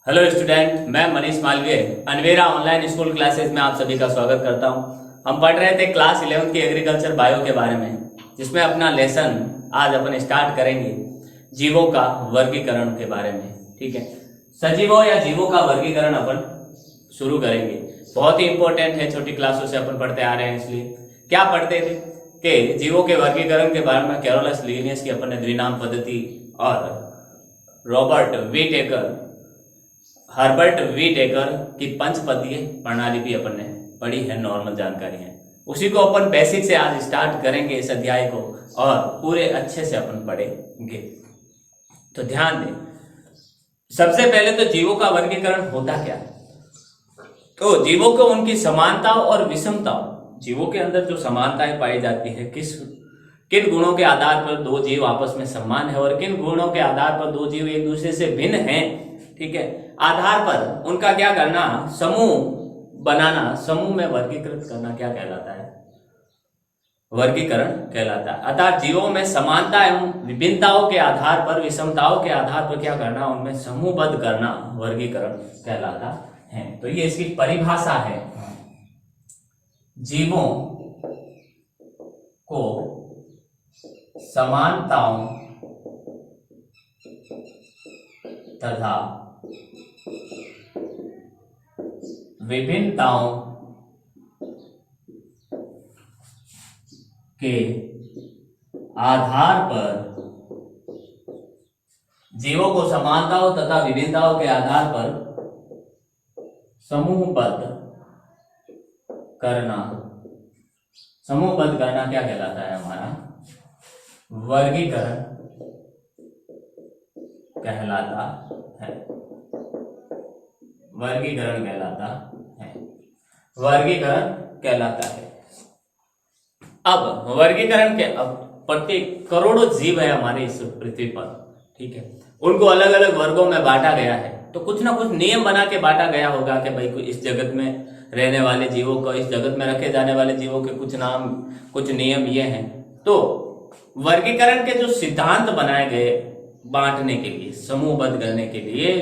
Hello student, मैं मनीष मालवीय अनवेरा online school classes में आप सभी का स्वागत करता हूं। हम पढ़ रहे थे क्लास 11 की एग्रीकल्चर बायो के बारे में, जिसमें अपना लेसन आज अपन स्टार्ट करेंगे जीवों का वर्गीकरण के बारे में। ठीक है, सजीवों या जीवों का वर्गीकरण अपन शुरू करेंगे। बहुत ही इंपॉर्टेंट है, छोटी क्लासों से अपन पढ़ते आ रहे हैं। इसलिए क्या पढ़ते थे कि जीवों के वर्गीकरण के बारे में कैरोलस लिनियस की अपन ने द्विनाम पद्धति और हर्बर्ट वी टेकर की पंचपदीय प्रणाली भी अपन ने पढ़ी है, नॉर्मल जानकारी है। उसी को अपन बेसिक से आज स्टार्ट करेंगे इस अध्याय को और पूरे अच्छे से अपन पढ़ेंगे। तो ध्यान दें, सबसे पहले तो जीवों का वर्गीकरण होता क्या है। तो जीवों को उनकी समानताओं और विषमताओं, जीवों के अंदर जो समानताएं पाई जाती है, किन गुणों के आधार पर दो जीव आपस में समान है और किन गुणों के आधार पर दो जीव एक दूसरे से भिन्न हैं। ठीक है, आधार पर उनका क्या करना, समूह बनाना, समूह में वर्गीकृत करना क्या कहलाता है, वर्गीकरण कहलाता है। अर्थात जीवों में समानता एवं विभिन्नताओं के आधार पर, विषमताओं के आधार पर क्या करना, उनमें समूहबद्ध करना वर्गीकरण कहलाता है। तो ये इसकी परिभाषा है। जीवों को समानताओं तथा विभिन्नताओं के आधार पर, जीवों को समानताओं तथा विभिन्नताओं के आधार पर समूहबद्ध करना क्या कहलाता है, हमारा वर्गीकरण कहलाता है। वर्गीकरण कहलाता है। अब वर्गीकरण के, अब प्रत्येक करोड़ों जीव है हमारे इस पृथ्वी पर। ठीक है, उनको अलग अलग वर्गों में बांटा गया है। तो कुछ ना कुछ नियम बना के बांटा गया होगा कि भाई इस जगत में रहने वाले जीवों को, इस जगत में रखे जाने वाले जीवों के कुछ नाम, कुछ नियम ये हैं। तो वर्गीकरण के जो सिद्धांत बनाए गए बांटने के लिए, समूहबद्ध करने के लिए,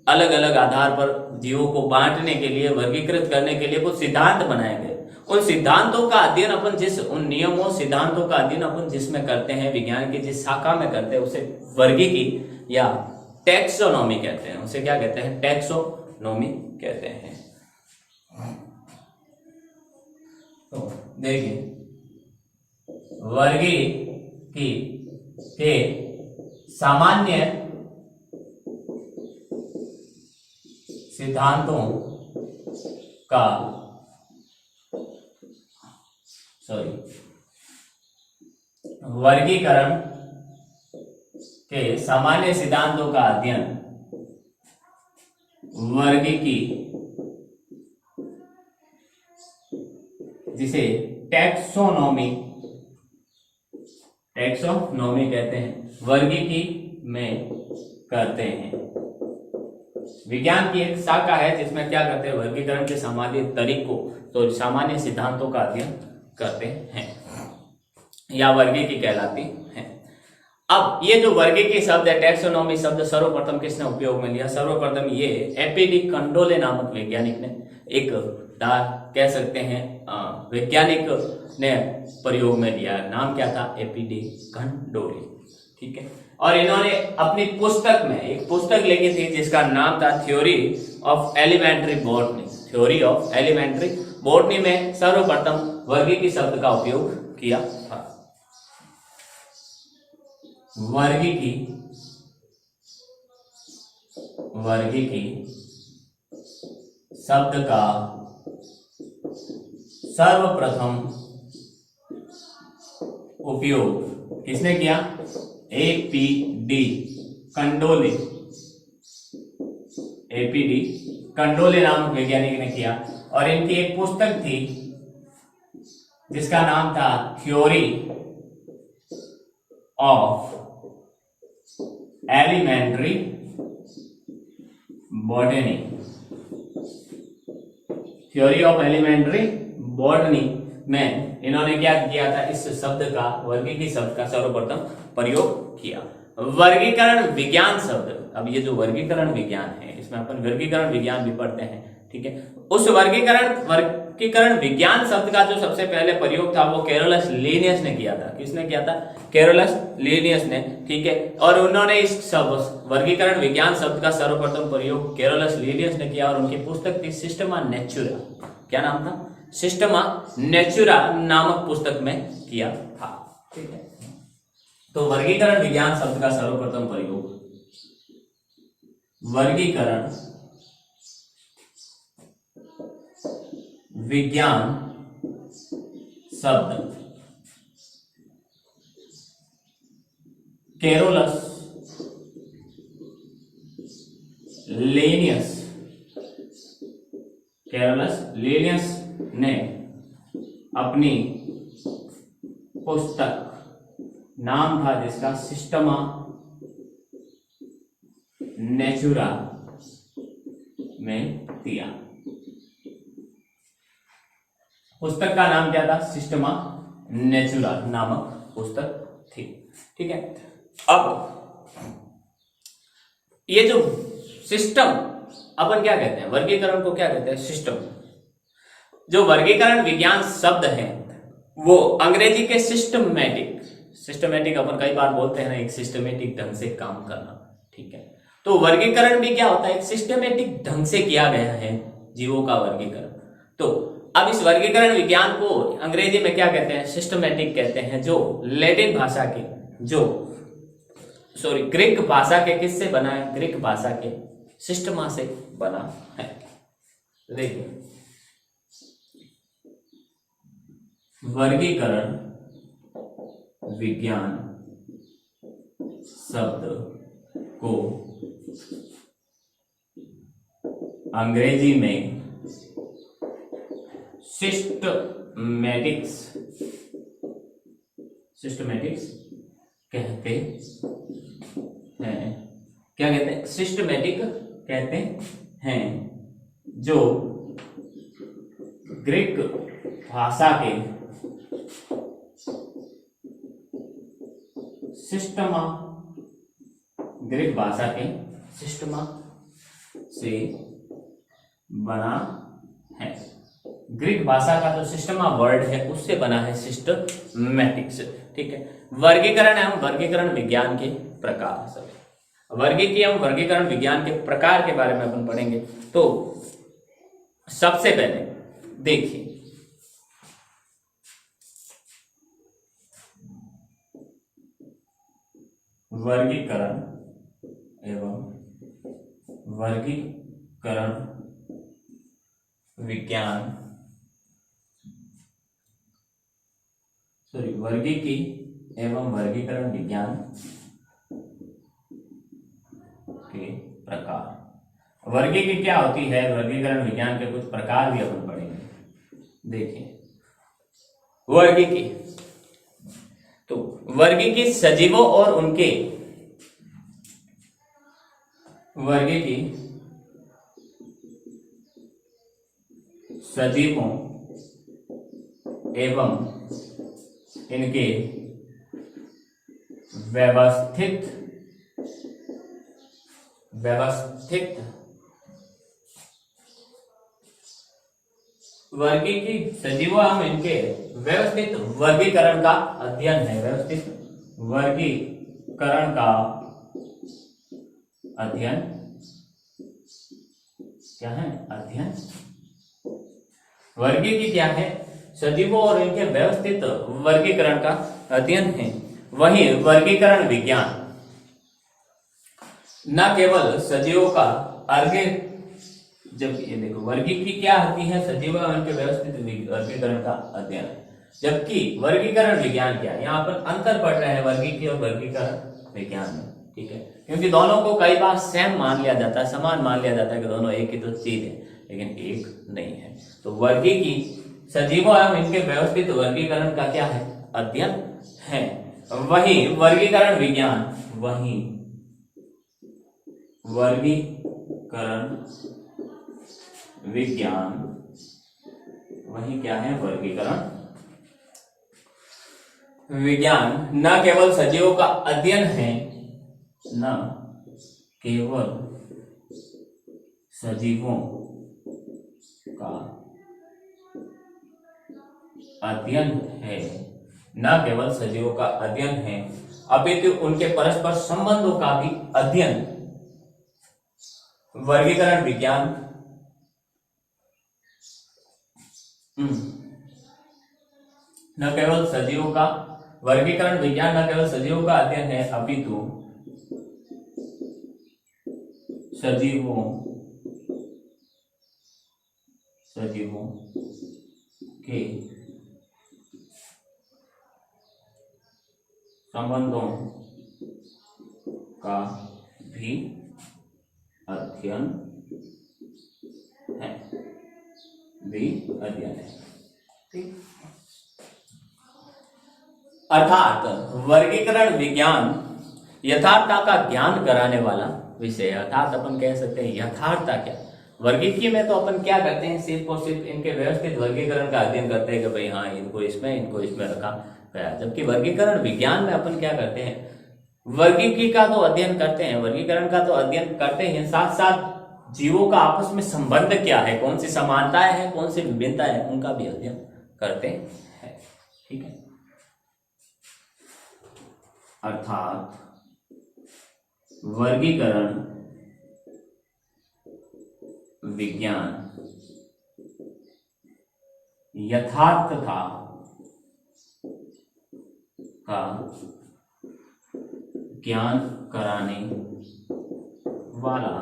अलग अलग आधार पर जीवों को बांटने के लिए, वर्गीकृत करने के लिए कुछ सिद्धांत बनाए गए। उन सिद्धांतों का अध्ययन अपन उन नियमों, सिद्धांतों का अध्ययन अपन जिसमें करते हैं, विज्ञान की जिस शाखा में करते हैं, उसे वर्गीकी या टैक्सोनॉमी कहते हैं। उसे क्या कहते हैं, टैक्सोनॉमी कहते हैं। तो देखिए, वर्गीकी के सामान्य सिद्धांतों का, वर्गीकरण के सामान्य सिद्धांतों का अध्ययन वर्गीकी, जिसे टैक्सोनॉमी कहते हैं, वर्गीकी में करते हैं। विज्ञान की एक शाखा है जिसमें क्या करते हैं, वर्गीकरण के सामान्य तरीकों, तो सामान्य सिद्धांतों का अध्ययन करते हैं या वर्गीकी कहलाती है। अब ये जो वर्गीकी शब्द है, टैक्सोनॉमी शब्द सर्वप्रथम किसने उपयोग में लिया? सर्वप्रथम ये एपीडी कंडोले नामक वैज्ञानिक ने, एक कह सकते हैं वैज्ञानिक ने प्रयोग में लिया। नाम क्या था? एपीडी कंडोले। ठीक है, और इन्होंने अपनी पुस्तक में एक पुस्तक लिखी थी जिसका नाम था theory of elementary botany. Theory of elementary botany में सर्वप्रथम वर्गीकी शब्द का उपयोग किया था। वर्गीकी शब्द का सर्वप्रथम उपयोग किसने किया? एपीडी कंडोले, एपीडी कंडोले नामक वैज्ञानिक ने किया। और इनकी एक पुस्तक थी जिसका नाम था theory of elementary botany. Theory of elementary botany में इन्होंने क्या किया था, इस शब्द का, वर्गीकी शब्द का सर्वप्रथम प्रयोग किया। वर्गीकरण विज्ञान शब्द, अब ये जो वर्गीकरण विज्ञान है इसमें अपन वर्गीकरण विज्ञान भी पढ़ते हैं, ठीक है। उस वर्गीकरण विज्ञान शब्द का जो सबसे पहले प्रयोग था वो कैरोलस लिनियस ने किया था। किसने किया था? कैरोलस लिनियस ने, ठीक है। और उन्होंने इस वर्गीकरण विज्ञान शब्द का सर्वप्रथम प्रयोग कैरोलस लिनियस ने किया और उनकी पुस्तक थी सिस्टमा नेचुरा। क्या नाम था? सिस्टमा नेचुरा नामक पुस्तक में किया था, ठीक है। तो वर्गीकरण विज्ञान शब्द का सर्वप्रथम प्रयोग, वर्गीकरण विज्ञान शब्द कैरोलस लिनियस ने अपनी पुस्तक, नाम था जिसका सिस्टमा नेचुरा में दिया। पुस्तक का नाम क्या था? सिस्टमा नेचुरा नामक पुस्तक थी, ठीक है। अब ये जो सिस्टम, अपन क्या कहते हैं? वर्गीकरण को क्या कहते हैं? सिस्टम। जो वर्गीकरण विज्ञान शब्द है वो अंग्रेजी के सिस्टमेटिक अपन कई बार बोलते हैं ना, एक सिस्टमेटिक ढंग से काम करना, ठीक है। तो वर्गीकरण भी क्या होता है? एक सिस्टमेटिक ढंग से किया गया है जीवों का वर्गीकरण। तो अब इस वर्गीकरण विज्ञान को अंग्रेजी में क्या कहते हैं? सिस्टमेटिक कहते हैं। जो लैटिन भाषा के, ग्रीक भाषा के किससे बना है? ग्रीक भाषा के सिस्टमा से बना है। देखिए, वर्गीकरण विज्ञान शब्द को अंग्रेजी में सिस्टमैटिक्स कहते हैं। क्या कहते हैं? सिस्टमैटिक कहते हैं। जो ग्रीक भाषा के सिस्टमा से बना है। ग्रीक भाषा का जो सिस्टमा वर्ड है उससे बना है सिस्टमैटिक्स, ठीक है। वर्गीकरण एवं वर्गीकरण विज्ञान के प्रकार, सब वर्गीकरण विज्ञान के प्रकार के बारे में अपन पढ़ेंगे। तो सबसे पहले देखिए, वर्गीकरण एवं वर्गीकरण विज्ञान वर्गीकी एवं वर्गीकरण विज्ञान के प्रकार। वर्गीकी क्या होती है? वर्गीकरण विज्ञान के कुछ प्रकार भी अपन पढ़ेंगे। देखिए, वर्गीकी, तो वर्गीकी सजीवों और उनके सजीवों एवं इनके व्यवस्थित वर्गीकी सजीवों एवं इनके व्यवस्थित वर्गीकरण का अध्ययन है। व्यवस्थित वर्गीकरण का अध्ययन क्या है? अध्ययन। वर्गीकी क्या है? सजीवों और इनके व्यवस्थित वर्गीकरण का अध्ययन है। वहीं वर्गीकरण विज्ञान न केवल सजीवों का जब ये देखो, वर्गीकी क्या होती है? सजीवों और इनके व्यवस्थित वर्गीकरण का अध्ययन, जबकि वर्गीकरण विज्ञान क्या है? यहाँ पर अंतर पड़ रहा है वर्गीकी और वर्गीकरण विज्ञान में, ठीक है। क्योंकि दोनों को कई बार सेम मान लिया जाता है, समान मान लिया जाता है कि दोनों एक ही तो चीज है, लेकिन एक नहीं है। तो वर्गीकी सजीवों एवं इनके व्यवस्थित वर्गीकरण का क्या है? अध्ययन है। वही वर्गीकरण विज्ञान वही क्या है? वर्गीकरण विज्ञान न केवल सजीवों का अध्ययन है न केवल सजीवों का अध्ययन है, न केवल सजीवों का अध्ययन है, अपितु उनके परस्पर संबंधों का भी अध्ययन वर्गीकरण विज्ञान न केवल सजीवों का वर्गीकरण विज्ञान न केवल सजीवों का अध्ययन है, अपितु सजीवों के संबंधों का भी अध्ययन है, ठीक। अर्थात वर्गीकरण विज्ञान यथार्थता का ज्ञान कराने वाला विषय। अर्थात अपन कह सकते हैं यथार्थता क्या, वर्गीकीय में तो अपन क्या करते हैं, सिर्फ और सिर्फ इनके व्यवस्थित वर्गीकरण का अध्ययन करते हैं कि भाई हाँ इनको इसमें रखा गया, जबकि वर्गीकरण विज्ञान में अपन क्या करते हैं, वर्गीकी का तो अध्ययन करते हैं, वर्गीकरण का तो अध्ययन करते हैं, साथ साथ जीवों का आपस में संबंध क्या है, कौन सी समानताएं हैं, कौन सी विभिन्नताएं हैं, उनका भी अध्ययन करते हैं, ठीक है। अर्थात वर्गीकरण विज्ञान यथार्थता का ज्ञान कराने वाला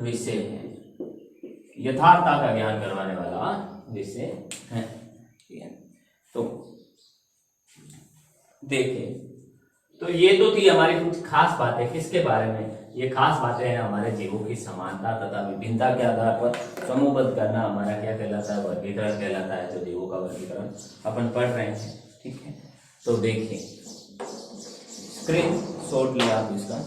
विषय है, यथार्थता का ज्ञान करवाने वाला विषय है, ठीक है। तो देखिए, तो ये तो थी हमारी कुछ खास बातें, किसके बारे में, ये खास बातें हैं हमारे जीवों की समानता तथा विभिन्नता के आधार पर समूहबद्ध करना हमारा क्या कहलाता है, वर्गीकरण कहलाता है। तो जीवों का वर्गीकरण अपन पढ़ रहे हैं, ठीक है। तो देखिए, स्क्रीन शॉट लिया आप इसका,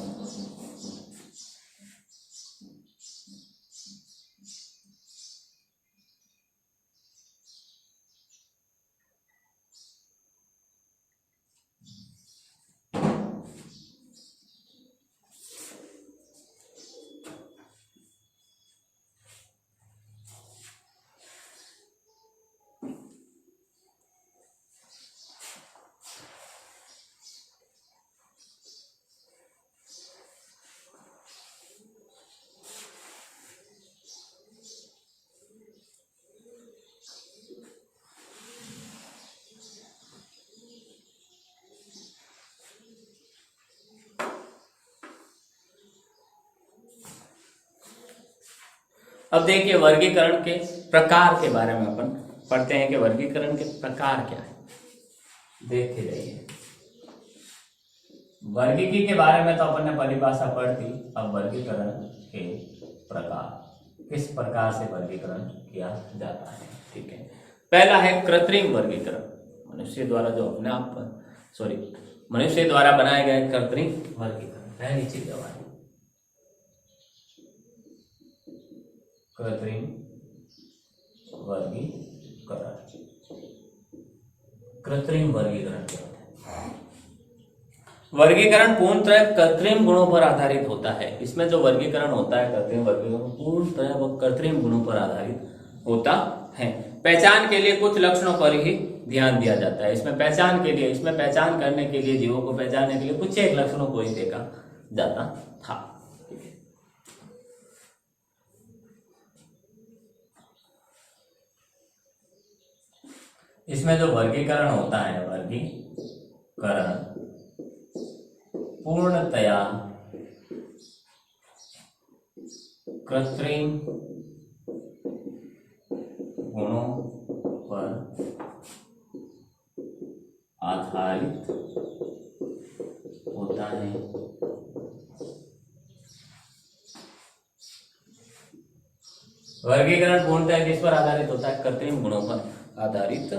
अब देखिए वर्गीकरण के प्रकार के बारे में अपन पढ़ते हैं कि वर्गीकरण के प्रकार क्या है। देखते जाइए, वर्गीकी के बारे में तो अपन ने परिभाषा पढ़ दी। अब वर्गीकरण के प्रकार, किस प्रकार से वर्गीकरण किया जाता है, ठीक है। पहला है कृत्रिम वर्गीकरण, मनुष्य द्वारा जो अपने आप मनुष्य द्वारा बनाए गए कृत्रिम वर्गीकरण। पहली चीज हमारी कृत्रिम वर्गीकरण। कृत्रिम वर्गीकरण क्या होता है? वर्गीकरण पूर्णतः कृत्रिम गुणों पर आधारित होता है। इसमें जो वर्गीकरण होता है कृत्रिम वर्गीकरण पूर्णतः वह कृत्रिम गुणों पर आधारित होता है। पहचान के लिए कुछ लक्षणों पर ही ध्यान दिया जाता है। इसमें पहचान करने के लिए, जीवों को पहचानने के लिए कुछ एक लक्षणों को ही देखा जाता था। इसमें जो वर्गीकरण होता है, वर्गीकरण पूर्णतया कृत्रिम गुणों पर आधारित होता है। वर्गीकरण पूर्णतः किस पर आधारित होता है? कृत्रिम गुणों पर आधारित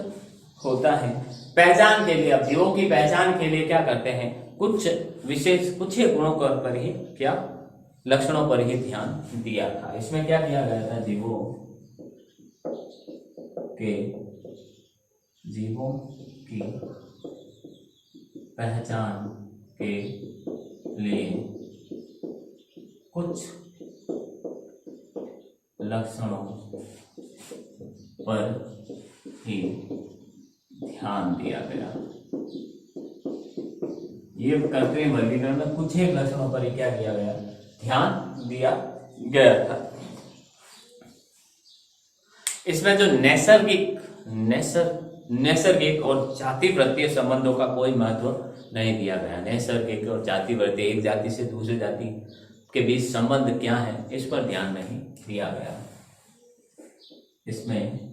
होता है। पहचान के लिए, अब जीवों की पहचान के लिए क्या करते हैं, कुछ ही गुणों पर ही, क्या लक्षणों पर ही ध्यान दिया था। इसमें क्या किया गया था, जीवों की पहचान के लिए कुछ लक्षणों पर ही ध्यान दिया गया। ये कृत्रिम वर्गीकरण में कुछ एक लक्षणों पर ही क्या किया गया, ध्यान दिया गया था। इसमें जो नैसर्गिक और जातिवृत्तीय संबंधों का कोई महत्व नहीं दिया गया। नैसर्गिक और जातिवृत्तीय, एक जाति से दूसरी जाति के बीच संबंध क्या है, इस पर ध्यान नहीं दिया गया। इसमें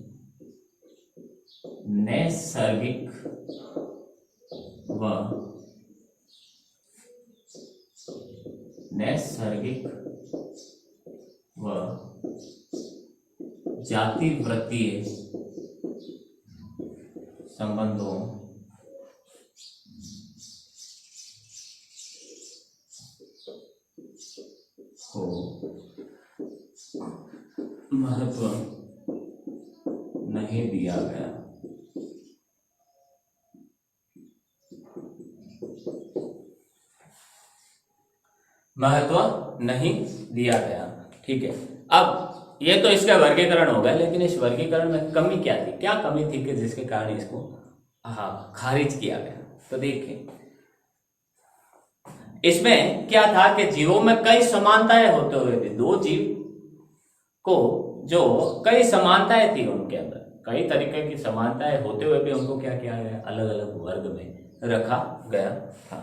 नैसर्गिक व जातिवृत्तीय संबंधों को महत्व नहीं दिया गया। महत्व नहीं दिया गया। ठीक है, अब ये तो इसका वर्गीकरण हो गया, लेकिन इस वर्गीकरण में कमी क्या थी, क्या कमी थी कि जिसके कारण इसको खारिज किया गया। तो देखिए, इसमें क्या था कि जीवों में कई समानताएं होते हुए भी, दो जीव को जो कई समानताएं थी उनके अंदर, कई तरीके की समानताएं होते हुए भी उनको क्या किया गया, अलग अलग वर्ग में रखा गया था।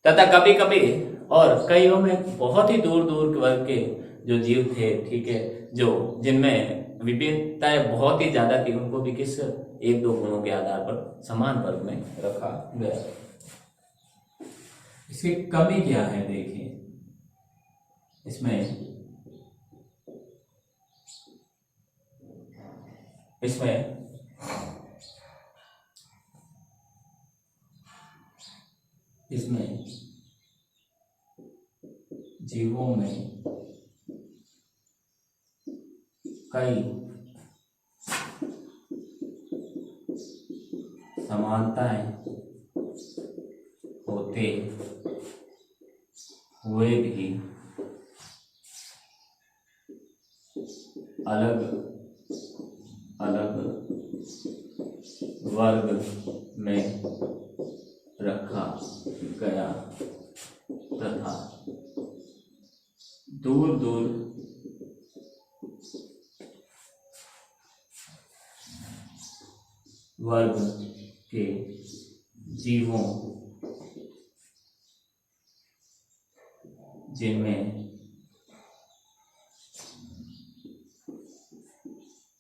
तथा कभी कभी और कईयों में बहुत ही दूर दूर वर्ग के जो जीव थे, ठीक है, जो जिनमें विभिन्नताएं बहुत ही ज्यादा थी, उनको भी किस एक दो गुणों के आधार पर समान वर्ग में रखा गया। इसकी कमी क्या है, देखिए, इसमें जीवों में कई समानताएं होते हुए भी अलग अलग वर्ग में रखा गया तथा दूर दूर वर्ग के जीवों जिनमें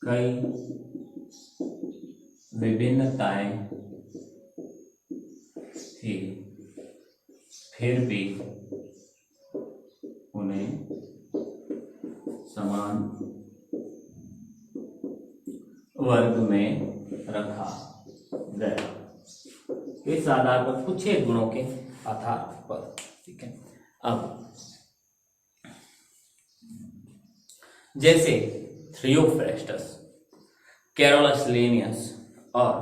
कई विभिन्नताएं थी, फिर भी उन्हें समान वर्ग में रखा गया। इस आधार पर कुछ एक गुणों के आधार पर, ठीक है। अब जैसे थ्रियोफ्रेस्टस, कैरोलस लिनियस और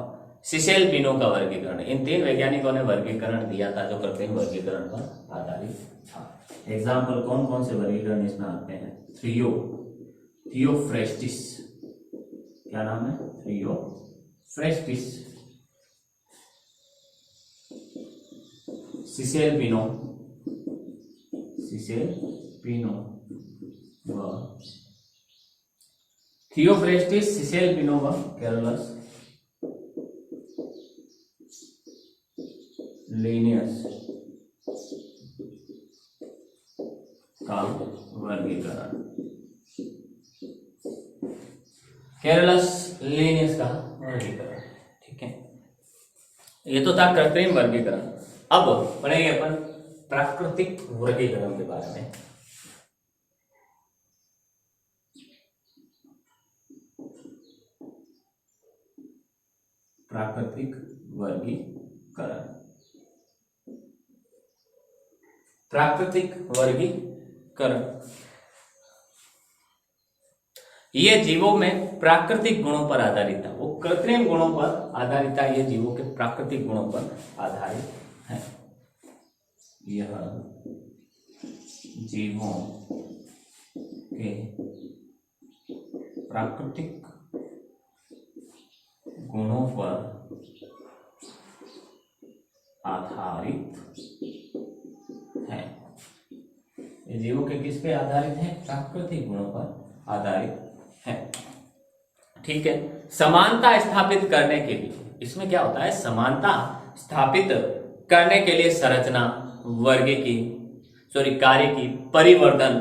सिसेल पिनो का वर्गीकरण, इन तीन वैज्ञानिकों ने वर्गीकरण दिया था जो कृत्रिम वर्गीकरण पर आधारित था। एग्जाम्पल कौन कौन से वर्गीकरण इसमें आते हैं? थियोफ्रेस्टिस, क्या नाम है? थियोफ्रेस्टिस, सिसेल पिनो व थियोफ्रेस्टिस, सिसेल पिनो व कैरोलस लिनियस का वर्गीकरण। कैरोलस लिनियस का वर्गीकरण, ठीक है। ये तो था कृत्रिम वर्गीकरण। अब पढ़ेंगे अपन प्राकृतिक वर्गीकरण के बारे में। प्राकृतिक वर्गीकरण, प्राकृतिक वर्गीकरण ये जीवों में प्राकृतिक गुणों पर आधारित था, वो कृत्रिम गुणों पर आधारित था, ये जीवों के प्राकृतिक गुणों पर आधारित है। यह जीवों के प्राकृतिक गुणों पर आधारित है। ये जीवों के किस पे आधारित है? प्राकृतिक गुणों पर आधारित है। ठीक है। समानता स्थापित करने के लिए, इसमें क्या होता है, समानता स्थापित करने के लिए संरचना, कार्य की, परिवर्तन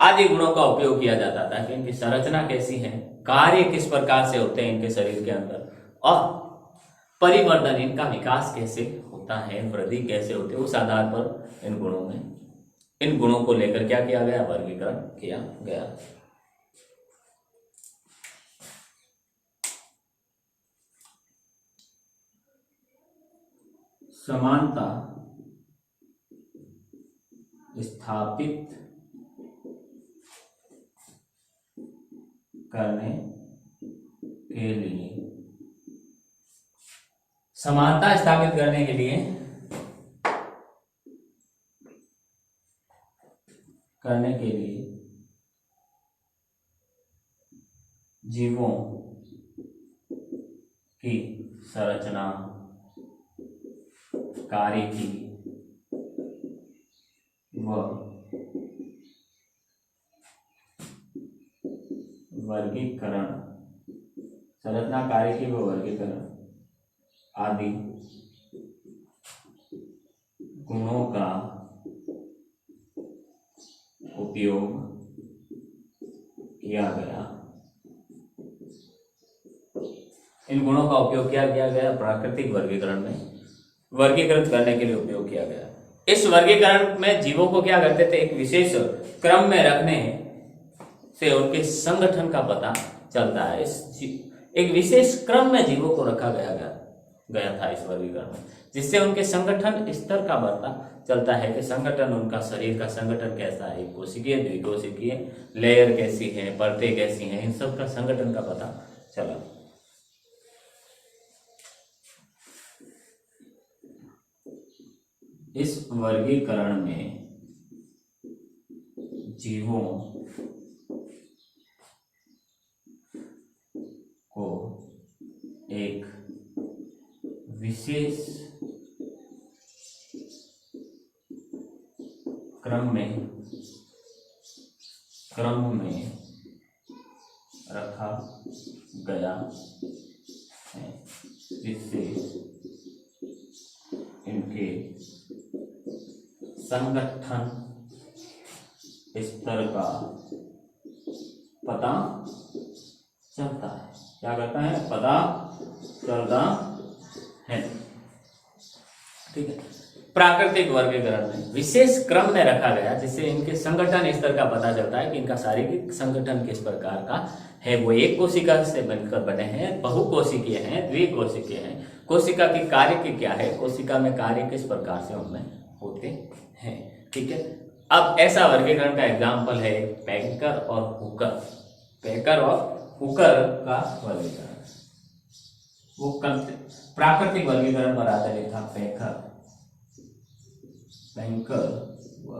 आदि गुणों का उपयोग किया जाता था कि इनकी संरचना कैसी है, कार्य किस प्रकार से होते हैं इनके शरीर के अंदर, और परिवर्तन, इनका विकास कैसे होता है, वृद्धि कैसे होती है, उस आधार पर इन गुणों को लेकर क्या किया गया, वर्गीकरण किया गया। समानता स्थापित करने के लिए, समानता स्थापित करने के लिए जीवों की संरचना, कार्य की व वर्गीकरण, संरचना, कार्य की व वर्गीकरण आदि गुणों का उपयोग किया गया। इन गुणों का उपयोग क्या किया गया? प्राकृतिक वर्गीकरण में वर्गीकृत करने के लिए उपयोग किया गया। इस वर्गीकरण में जीवों को क्या करते थे? एक विशेष क्रम में रखने से उनके संगठन का पता चलता है। एक विशेष क्रम में जीवों को रखा गया था इस वर्गीकरण में, जिससे उनके संगठन स्तर का पता चलता है कि संगठन, उनका शरीर का संगठन कैसा है, कोशिकीय, द्विकोशिकीय, लेयर कैसी है, परतें कैसी हैं, इन सब का संगठन का पता चला। इस वर्गीकरण में जीवों को एक विशेष क्रम में रखा गया है, जिससे इनके संगठन स्तर का पता चलता है। क्या करता है? पता चलता है। ठीक है। प्राकृतिक वर्गीकरण में विशेष क्रम में रखा गया, जिससे इनके संगठन स्तर का पता चलता है कि इनका शारीरिक संगठन किस प्रकार का है। वो एक कोशिका से बनकर बने हैं, बहुकोशिकीय हैं, द्विकोशिकीय हैं, कोशिका की कार्य क्या है, कोशिका में कार्य किस प्रकार से उनमें होते हैं। ठीक है। अब ऐसा वर्गीकरण का एग्जाम्पल है पैकर और हुकर। पैकर और हुकर का वर्गीकरण, वो प्राकृतिक वर्गीकरण पर आधारित था। पैकर व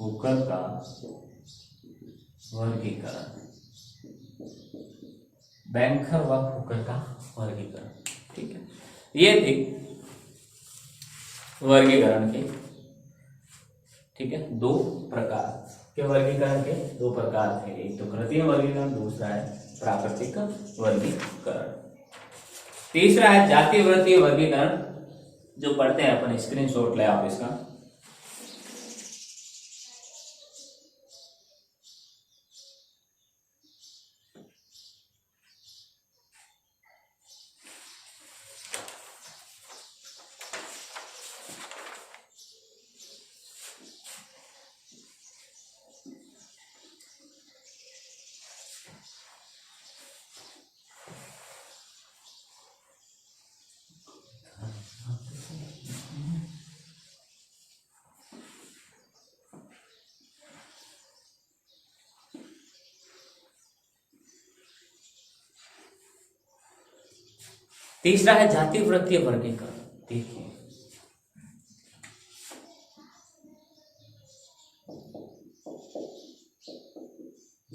हुकर का वर्गीकरण, बैंकर व हुकर का वर्गीकरण। ठीक है। ये थी वर्गीकरण के, ठीक है, दो प्रकार के वर्गीकरण के दो प्रकार थे। एक तो कृत्रिम वर्गीकरण, दूसरा है प्राकृतिक वर्गीकरण। तीसरा है जाति वृत्तीय वर्गीकरण, जो पढ़ते हैं अपन। स्क्रीनशॉट ले आप इसका। तीसरा है जाति वृत्तीय वर्गीकरण। देखिए,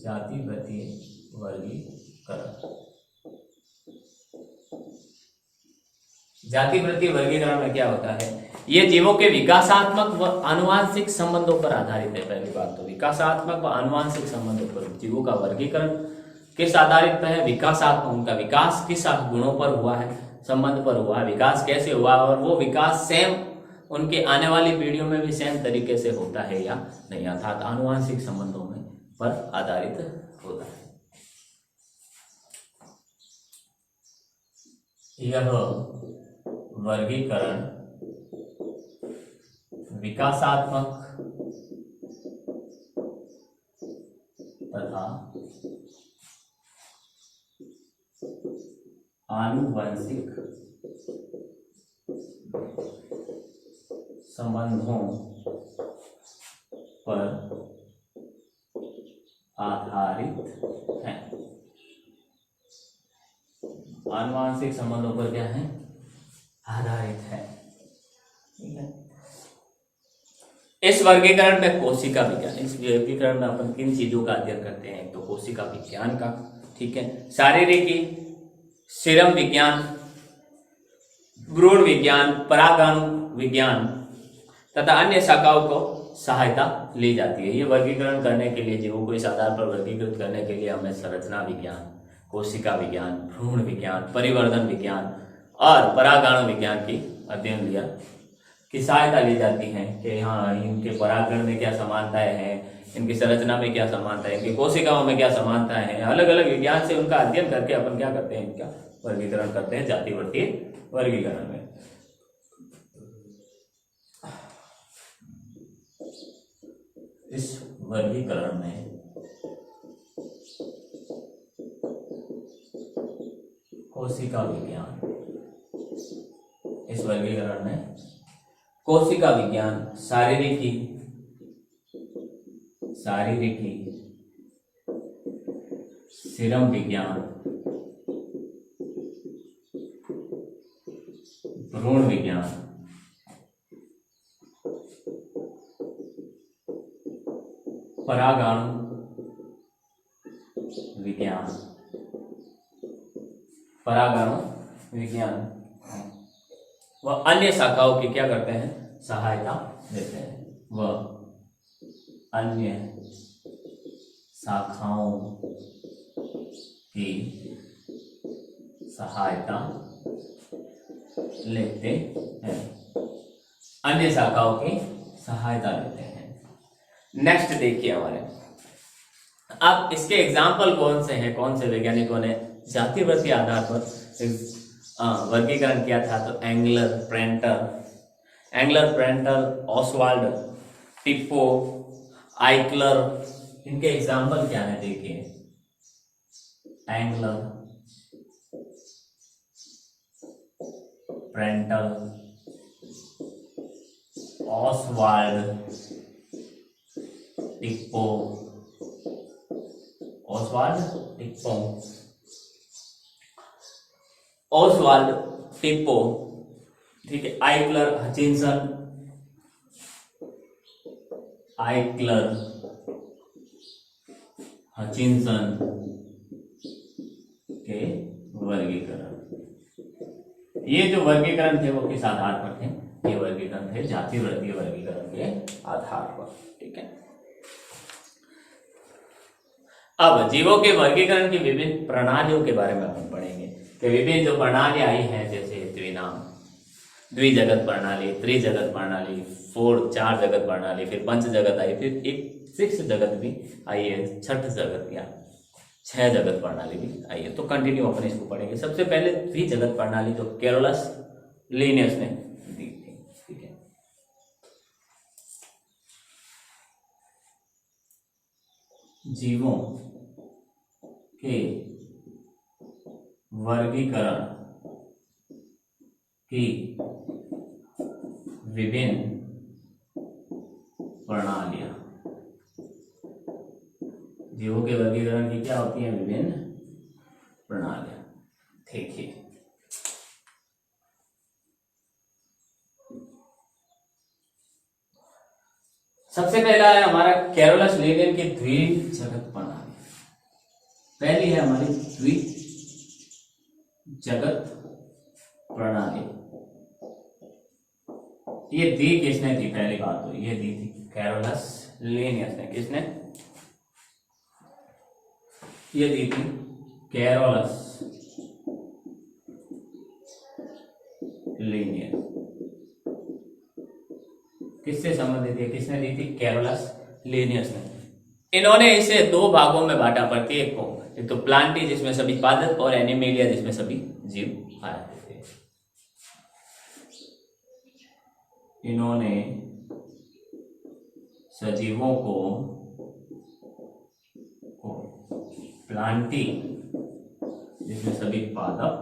जातिवृत्तीय वर्गीकरण। जातिवृत्तीय वर्गीकरण में क्या होता है, ये जीवों के विकासात्मक व आनुवांशिक संबंधों पर आधारित है। पहली बात तो विकासात्मक व आनुवांशिक संबंधों पर जीवों का वर्गीकरण किस आधारित पर है, विकासात्मक, उनका विकास किस गुणों पर हुआ है, संबंध पर हुआ है, विकास कैसे हुआ और वो विकास सेम उनके आने वाली पीढ़ियों में भी सेम तरीके से होता है या नहीं, अर्थात आनुवांशिक संबंधों में पर आधारित होता है। यह वर्गीकरण विकासात्मक तथा आनुवंशिक संबंधों पर आधारित है। आनुवंशिक संबंधों पर क्या है, आधारित है। ठीक है, इस वर्गीकरण में कोशिका विज्ञान, इस वर्गीकरण में अपन किन चीजों का अध्ययन करते हैं, तो कोशिका विज्ञान का, ठीक है, शारीरिकी, सीरम विज्ञान, भ्रूण विज्ञान, परागाणु विज्ञान तथा अन्य शाखाओं को सहायता ली जाती है। ये वर्गीकरण करने के लिए, जीवों को इस आधार पर वर्गीकृत करने के लिए हमें संरचना विज्ञान, कोशिका विज्ञान, भ्रूण विज्ञान, परिवर्धन विज्ञान और परागाणु विज्ञान की अध्ययन लिया की सहायता ली जाती है कि हाँ, इनके परागण में क्या समानताएं हैं, इनकी संरचना में क्या समानता है, इनकी कोशिकाओं में क्या समानताएं हैं, अलग अलग विज्ञान से उनका अध्ययन करके अपन क्या करते हैं, इनका वर्गीकरण करते हैं जातिवृत्तीय वर्गीकरण में। इस वर्गीकरण में कोशिका विज्ञान, इस वर्गीकरण में कोशिका विज्ञान, शारीरिकी, सीरम विज्ञान, भ्रूण विज्ञान, परागाणु विज्ञान व अन्य शाखाओं की क्या करते हैं, सहायता देते हैं। वह अन्य शाखाओं की सहायता लेते हैं, अन्य शाखाओं की सहायता लेते हैं। नेक्स्ट देखिए हमारे, अब इसके एग्जाम्पल कौन से हैं, कौन से वैज्ञानिकों ने जातिवृत्तीय आधार पर वर्गीकरण किया था, तो एंगलर प्रेंटर, ऑसवाल्ड, टिप्पो, आइकलर, इनके एग्जाम्पल क्या है देखिए, एंगलर, प्रेंटर, ऑसवाल्ड, टिप्पो, ठीक है, आइकलर, हचिंसन के वर्गीकरण। ये जो वर्गीकरण थे वो किस आधार पर थे, ये वर्गीकरण थे जातिवृत्तीय वर्गीकरण के आधार पर। ठीक है, अब जीवों के वर्गीकरण की विभिन्न प्रणालियों के बारे में हम पढ़ेंगे कि विभिन्न जो प्रणाली आई हैं, जैसे द्विजगत प्रणाली, त्रिजगत प्रणाली, 4 जगत प्रणाली, फिर पंच जगत आई, फिर एक 6 जगत भी आई है, 6 जगत या 6 जगत प्रणाली भी आई है। तो कंटिन्यू अपन इसको पढ़ेंगे। सबसे पहले द्विजगत प्रणाली जो कैरोलस लिनियस ने दी थी। ठीक है, जीवों के वर्गीकरण की विभिन्न प्रणालियां, जीवों के वर्गीकरण की क्या होती है, विभिन्न प्रणालियां। देखिए, सबसे पहला है हमारा कैरोलस लिनियन की द्विजगत प्रणाली। पहली है हमारी द्वि जगत प्रणाली। ये दी किसने थी? पहली बात तो ये दी थी कैरोलस लीनियस ने। किसने ये दी थी? Carolus Linnaeus. किससे संबंधित है? किसने दी थी? कैरोलस लीनियस ने। इन्होंने इसे दो भागों में बांटा प्रत्येक को, एक तो प्लांटी जिसमें सभी पादप और एनिमेलिया जिसमें सभी जीव आते थे। इन्होंने सजीवों को प्लांटी जिसमें सभी पादप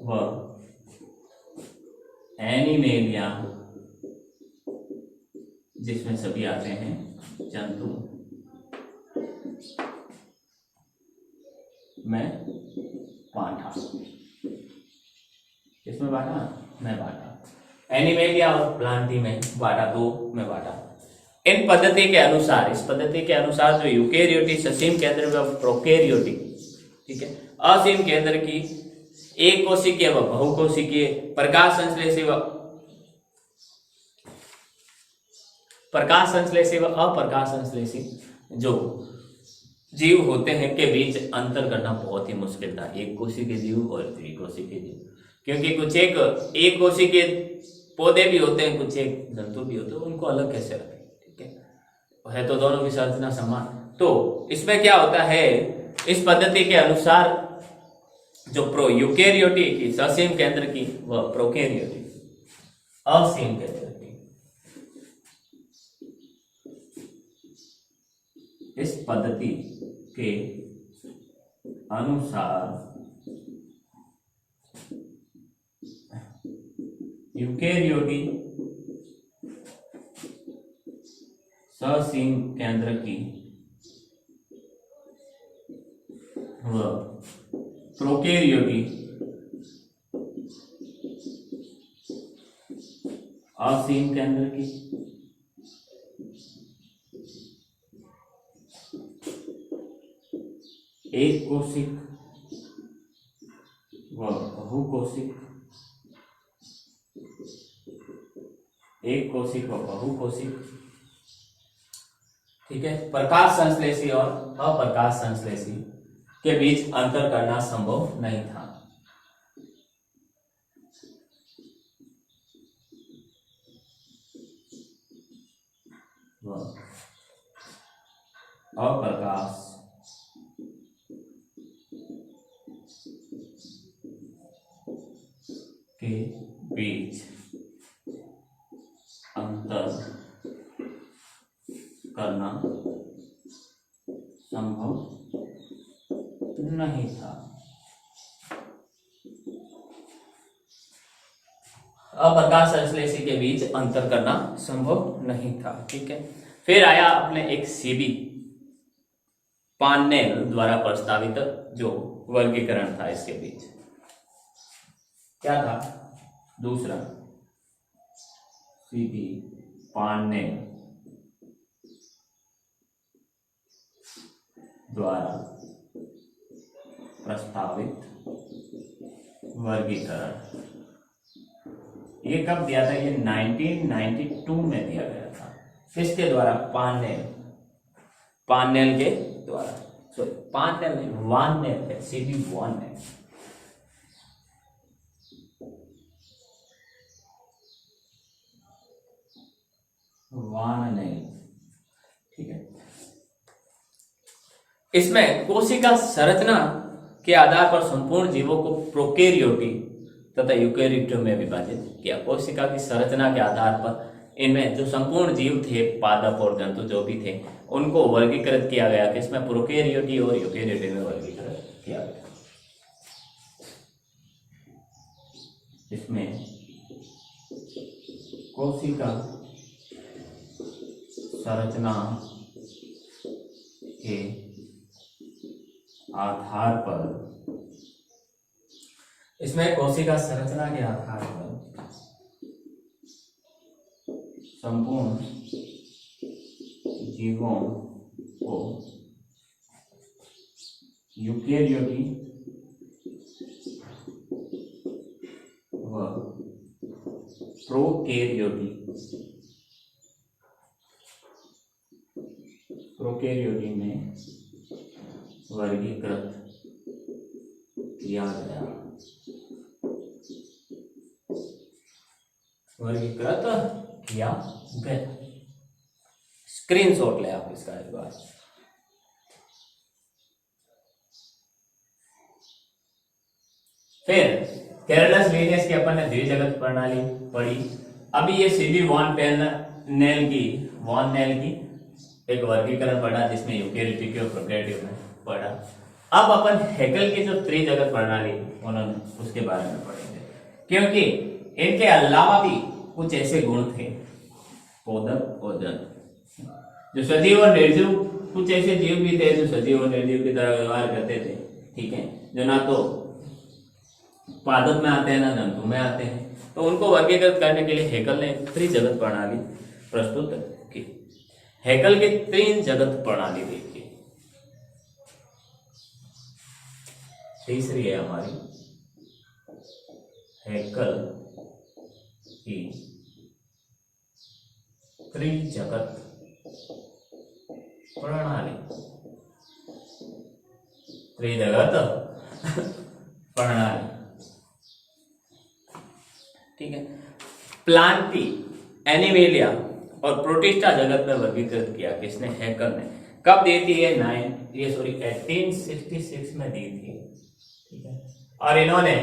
व एनिमेलिया जिसमें सभी आते हैं जंतु में बांटा। किसमें बांटा? मैं बांटा। एनिमेलिया और प्लांटी में बांटा, दो में बांटा। इन पद्धति के अनुसार, इस पद्धति के अनुसार जो यूकेरियोटिक ससीम केंद्र व प्रोकैरियोटिक, ठीक है, असीम केंद्र की एक कोशिकीय व बहुकोशिकीय प्रकाश संश्लेषी व अप्रकाश संश्लेषी जो जीव होते हैं के बीच अंतर करना बहुत ही मुश्किल था, एक कोशिकीय जीव और द्विकोशिकीय जीव। क्योंकि कुछ एक कोशिकीय पौधे भी होते हैं, कुछ एक जंतु भी होते हैं, उनको अलग कैसे रखें? ठीक है तो दोनों की संरचना समान। तो इसमें क्या होता है, इस पद्धति के अनुसार जो यूकेरियोटिक ससीम केंद्र की व प्रोकैरियोटिक असीम केंद्र की, इस पद्धति के अनुसार यूकेरियोटिक ससीम केंद्र की व प्रोकैरियोटिक असीम केंद्र की एक कोशिक व बहुकोशिक, एक कोशिक व बहुकोशिक, ठीक है, प्रकाश संश्लेषी और अप्रकाश संश्लेषी के बीच अंतर करना संभव नहीं था। अप्रकाश के बीच अंतर करना संभव नहीं था। अप्रकाश संश्लेषी के बीच अंतर करना संभव नहीं था। ठीक है, फिर आया अपने एक सीबी पार्नेल द्वारा प्रस्तावित जो वर्गीकरण था इसके बीच, क्या था? दूसरा सीबी पार्नेल द्वारा प्रस्तावित वर्गीकरण। ये कब दिया था? ये 1992 में दिया गया था। किसके द्वारा? पार्नेल के द्वारा। सॉरी, पार्नेल नहीं, वार्नेल है, सीबी वार्नेल। वार्नेल, ठीक है। इसमें कोशिका संरचना के आधार पर संपूर्ण जीवों को प्रोकैरियोटिक तथा यूकेरियोटिक में विभाजित किया। कोशिका की संरचना के आधार पर इनमें जो संपूर्ण जीव थे, पादप और जंतु जो भी थे, उनको वर्गीकृत किया गया। किसमें? प्रोकैरियोटिक और यूकेरियोटिक में वर्गीकृत किया गया। इसमें कोशिका संरचना के आधार पर, इसमें कोशिका संरचना के आधार पर संपूर्ण जीवों को यूकेरियोटी व प्रोकैरियोटी में वर्गीकृत किया गया। वर्गीकृत किया गया। स्क्रीनशॉट ले आप इसका एक बार। फिर केरलस लीनियस की अपन ने द्विजगत प्रणाली पढ़ी। अभी ये सीबी वॉन नेल की एक वर्गीकरण पढ़ा जिसमें यूकेरियोटिक और प्रोकैरियोटिक में पढ़ा। अब अपन हेगल की जो त्रिजगत प्रणाली उन्होंने उसके बारे में पढ़ेंगे, क्योंकि इनके अलावा भी कुछ ऐसे गुण थे पोधक और जन, जो सजीव और निर्जीव, कुछ ऐसे जीव भी थे जो सजीव और निर्जीव की तरह व्यवहार करते थे, ठीक है, जो ना तो पादप में आते हैं ना जंतु में आते हैं। तो उनको वर्गीकृत करने के लिए हेगल ने त्रिजगत प्रणाली प्रस्तुत की। हेगल की तीन जगत प्रणाली देखिए। तीसरी है हमारी हेगल की त्रिजगत प्रणाली। त्रिजगत प्रणाली, ठीक है। प्लांटी, एनिमेलिया और प्रोटिस्टा जगत में वर्गीकृत किया किसने? हेगल ने। कब दी थी? 1866 में दी थी, ठीक है। और इन्होंने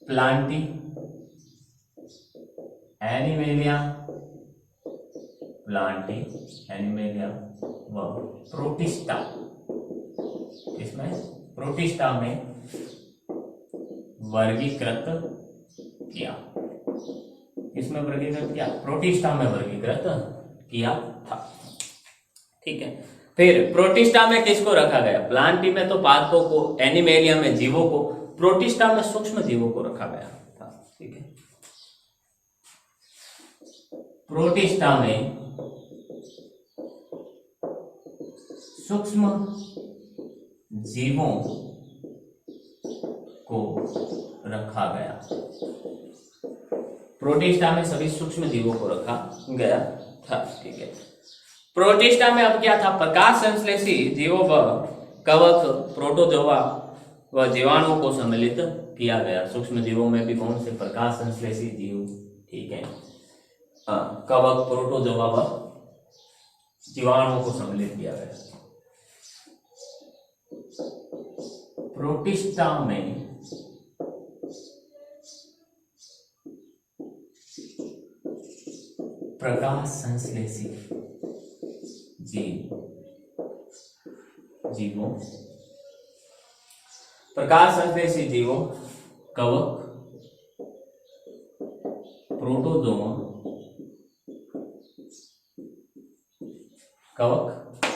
प्लांटी, एनिमेलिया व प्रोटिस्टा, इसमें प्रोटिस्टा में वर्गीकृत किया। इसमें वर्गीकृत किया, प्रोटिस्टा में वर्गीकृत किया था, ठीक है। फिर प्रोटिस्टा में किसको रखा गया? प्लांटी में तो पादपों को, एनिमेलिया में जीवों को, प्रोटिस्टा में सूक्ष्म जीवों को रखा गया था, ठीक है। प्रोटिस्टा में सूक्ष्म जीवों को रखा गया। प्रोटिस्टा में सभी सूक्ष्म जीवों को रखा गया था, ठीक है। प्रोटिस्टा में अब क्या था? प्रकाश संश्लेषी जीवों व कवक, प्रोटोजोआ व जीवाणुओं को सम्मिलित किया गया। सूक्ष्म जीवों में भी कौन से? प्रकाश संश्लेषी जीव, ठीक है, कवक, प्रोटोजोआ व जीवाणुओं को सम्मिलित किया गया। प्रोटिस्टा में प्रकाश संश्लेषी जीवों, प्रकाश संश्लेषी जीवों, कवक,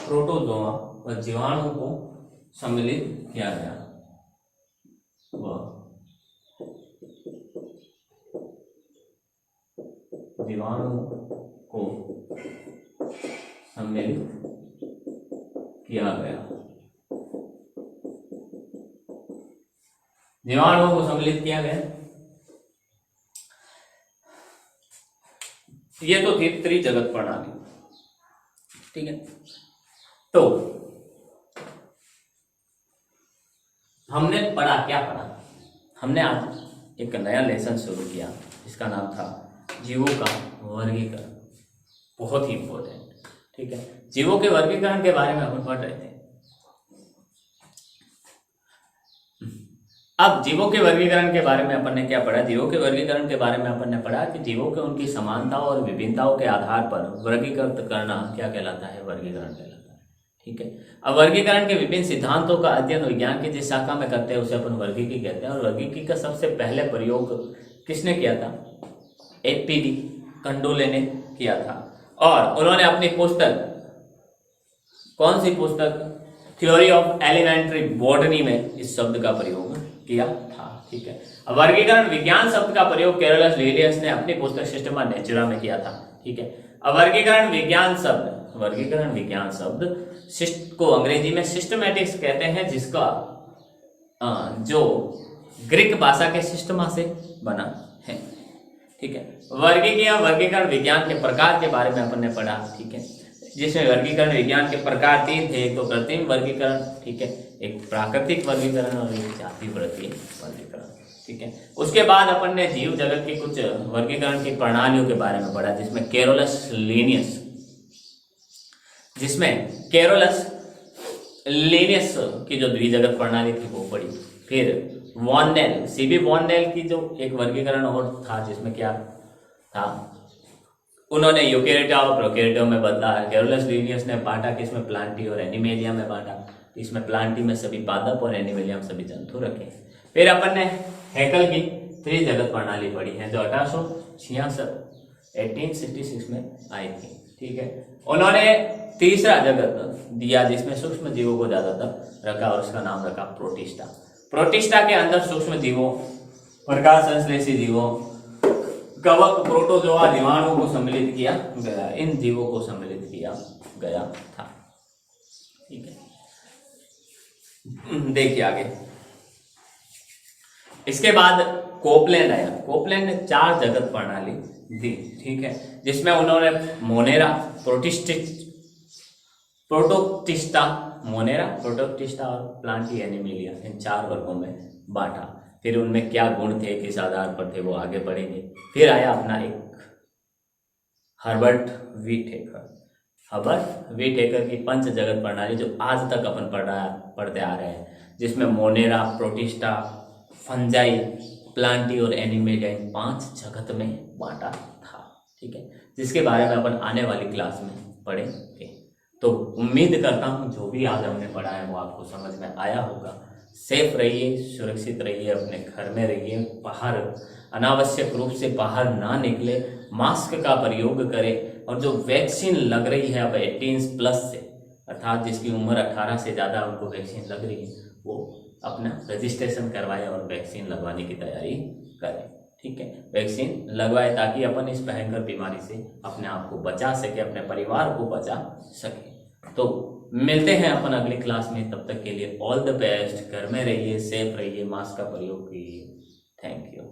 प्रोटोजोआ व जीवाणु को सम्मिलित किया गया। जीवाणु को सम्मिलित किया गया। जीवाणुओं को सम्मिलित किया गया। ये तो थी त्रिजगत प्रणाली, ठीक है। तो हमने पढ़ा, क्या पढ़ा? हमने आज एक नया लेसन शुरू किया जिसका नाम था जीवों का वर्गीकरण। बहुत ही इंपॉर्टेंट, ठीक है। जीवों के वर्गीकरण के बारे में हम पढ़ रहे थे। अब जीवों के वर्गीकरण के बारे में अपन ने क्या पढ़ा? जीवों के वर्गीकरण के बारे में अपन ने पढ़ा कि जीवों के उनकी समानताओं और विभिन्नताओं के आधार पर वर्गीकृत करना क्या कहलाता है? वर्गीकरण कहलाता है, ठीक है। अब वर्गीकरण के विभिन्न सिद्धांतों का अध्ययन विज्ञान की जिस शाखा में करते हैं उसे अपन वर्गीकी कहते हैं। और वर्गीकी का सबसे पहले प्रयोग किसने किया था? एपीडी कंडोले ने किया था। और उन्होंने अपनी पुस्तक, कौन सी पुस्तक? थ्योरी ऑफ एलिमेंट्री बॉटनी में इस शब्द का प्रयोग किया था, ठीक है। अब वर्गीकरण विज्ञान शब्द का प्रयोग केरलस लीनियस ने अपनी पुस्तक सिस्टमा नेचुरा में किया था, ठीक है। अब वर्गीकरण विज्ञान शब्द वर्गीकरण विज्ञान शब्द सिस्ट को अंग्रेजी में सिस्टमैटिक्स कहते हैं, जिसका जो ग्रीक भाषा के सिस्टमा से बना है। ठीक है, वर्गीकरण विज्ञान के प्रकार के बारे में अपन ने पढ़ा। ठीक है, जिसमें वर्गीकरण विज्ञान के प्रकार 3 थे। एक तो कृत्रिम वर्गीकरण, ठीक है, एक प्राकृतिक वर्गीकरण और एक जाति वृत्तीय वर्गीकरण। ठीक है, उसके बाद अपन ने जीव जगत की कुछ वर्गीकरण की प्रणालियों के बारे में पढ़ा, जिसमें कैरोलस लीनियस की जो द्विजगत प्रणाली थी वो पढ़ी। फिर सीबी वॉर्नेल की जो एक वर्गीकरण और था, जिसमें क्या था, उन्होंने यूकेरियोटा और प्रोकैरियोटा में बदला। कैरोलस लीनियस ने बांटा किसमें, प्लांटी और एनिमेलिया में बांटा। इसमें प्लांटी में सभी पादप और एनिमेलिया में सभी जंतु रखे। फिर अपन ने हैकल की त्रिजगत प्रणाली पढ़ी है, जो 1866 में आई थी। ठीक है, उन्होंने तीसरा जगत दिया जिसमें सूक्ष्म जीवों को ज्यादातर रखा और उसका नाम रखा प्रोटिस्टा। प्रोटिस्टा के अंदर सूक्ष्म जीवों, प्रकाश संश्लेषी जीवों, कवक, प्रोटोजोआ, जीवाणुओं को सम्मिलित किया गया। इन जीवों को सम्मिलित किया गया था। ठीक है, देखिए आगे। इसके बाद कोपलैंड आया। कोपलैंड ने 4 जगत प्रणाली दी। ठीक है, जिसमें उन्होंने मोनेरा, प्रोटोक्टिस्टा और प्लांटी एनिमेलिया, इन 4 वर्गों में बांटा। फिर उनमें क्या गुण थे, किस आधार पर थे, वो आगे बढ़ेंगे। फिर आया अपना एक हर्बर्ट वीटेकर की 5 जगत प्रणाली, जो आज तक अपन पढ़ते आ रहे हैं, जिसमें मोनेरा, प्रोटिस्टा, फंजाई, प्लांटी और एनिमेलिया, इन 5 जगत में बांटा था। ठीक है, जिसके बारे में अपन आने वाली क्लास में पढ़ेंगे। तो उम्मीद करता हूँ जो भी आज हमने पढ़ा है वो आपको समझ में आया होगा। सेफ रहिए, सुरक्षित रहिए, अपने घर में रहिए, बाहर अनावश्यक रूप से बाहर ना निकले, मास्क का प्रयोग करें। और जो वैक्सीन लग रही है अब 18+ से, अर्थात जिसकी उम्र 18 से ज़्यादा उनको वैक्सीन लग रही है, वो अपना रजिस्ट्रेशन करवाएं और वैक्सीन लगवाने की तैयारी करें। ठीक है, वैक्सीन लगवाएं ताकि अपन इस भयंकर बीमारी से अपने आप को बचा सके, अपने परिवार को बचा सके। तो मिलते हैं अपन अगली क्लास में। तब तक के लिए ऑल द बेस्ट। घर में रहिए, सेफ रहिए, मास्क का प्रयोग कीजिए। Thank you.